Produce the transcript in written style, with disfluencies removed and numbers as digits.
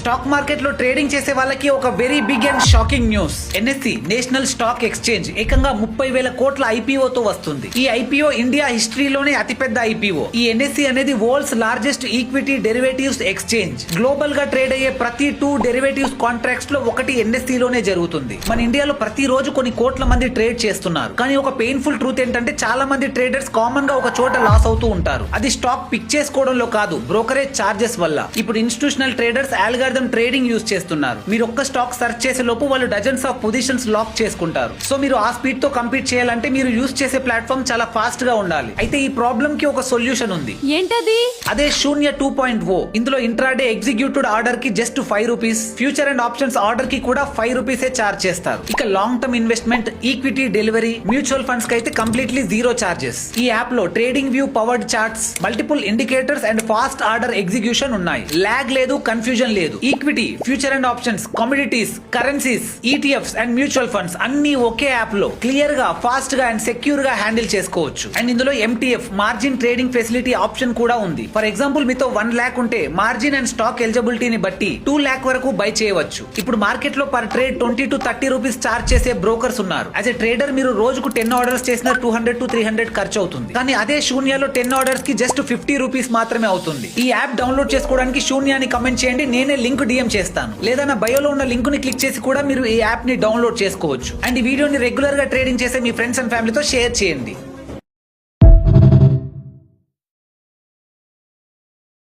Stock market లో trading చేసే వాళ్ళకి ఒక very big and shocking news. NSC national stock exchange ఏకంగా 30,000 కోట్ల IPO తో వస్తుంది. ఈ IPO ఇండియా హిస్టరీలోనే అతిపెద్ద IPO. ఈ ఎన్ఎస్సి అనేది world's largest equity derivatives exchange. Global గా ట్రేడ్ అయ్యే ప్రతి 2 డెరివేటివ్స్ కాంట్రాక్ట్స్ లో ఒకటి ఎన్ఎస్సి లోనే జరుగుతుంది. మన ఇండియాలో ప్రతి రోజు కొన్ని కోట్ల మంది ట్రేడ్ చేస్తున్నారు. కానీ ఒక పెయిన్ఫుల్ ట్రూత్ ఏంటంటే చాలా మంది ట్రేడర్స్ కామన్ గా ఒక చోట లాస్ అవుతూ ఉంటారు. అది స్టాక్ పిక్ చేసుకోవడంలో కాదు, బ్రోకరేజ్ చార్జెస్ వల్ల. ఇప్పుడు institutional traders algorithm trading use చేస్తున్నారు. మీరు ఒక్క స్టాక్ సెర్చ్ చేసే లోపు వాళ్ళు డజన్స్ ఆఫ్ పొజిషన్స్ లాక్ చేసుకుంటారు. సో మీరు ఆ స్పీడ్ తో కంపీట్ చేయాలంటే మీరు యూజ్ చేసే ప్లాట్ఫామ్ చాలా ఫాస్ట్ గా ఉండాలి. అయితే ఈ ప్రాబ్లమ్ కి ఒక సొల్యూషన్ ఉంది. ఏంటది? అదే శూన్య 2.0. ఇందులో ఇంట్రాడే ఎగ్జిక్యూటెడ్ ఆర్డర్ కి just 5 rupees, future and options order కి కూడా 5 రూపీసే చార్జ్ చేస్తారు. ఇక long term investment, equity delivery, mutual funds కి అయితే కంప్లీట్లీ జీరో చార్జెస్. ఈ యాప్ లో trading view powered charts, multiple indicators and fast order execution ఉన్నాయి. లాగ్ లేదు, కన్ఫ్యూజన్ లేదు. Equity, future and options, commodities, currencies, ETFs and mutual funds అన్ని ఒకే app లో clear గా, ఫాస్ట్ గా అండ్ సెక్యూర్ గా హ్యాండిల్ చేసుకోవచ్చు. అండ్ ఇందులో MTF margin trading facility option కూడా ఉంది. ఫర్ ఎగ్జాంపుల్ మీతో 1 lakh ఉంటే మార్జిన్ అండ్ స్టాక్ ఎలిజిబిలిటీని బట్టి 2 lakh వరకు బై చేయవచ్చు. ఇప్పుడు మార్కెట్ లో per trade 20 to 30 rupees charge చేసే బ్రోకర్స్ ఉన్నారు. యాజ్ ఎ ట్రేడర్ మీరు రోజుకు 10 ఆర్డర్స్ చేసిన 200 to 300 ఖర్చు అవుతుంది. కానీ అదే శూన్యలో 10 ఆర్డర్స్ కి జస్ట్ 50 రూపీస్ మాత్రమే అవుతుంది. ఈ యాప్ డౌన్లోడ్ చేసుకోవడానికి శూన్యాన్ని కమెంట్ చేయండి, నేనే లింక్ DM చేస్తాను. లేదా నా బయోలో ఉన్న లింక్ ని క్లిక్ చేసి కూడా మీరు ఈ యాప్ ని డౌన్లోడ్ చేసుకోవచ్చు. అండ్ ఈ వీడియోని రెగ్యులర్ గా ట్రేడింగ్ చేసే మీ ఫ్రెండ్స్ అండ్ ఫ్యామిలీతో షేర్ చేయండి.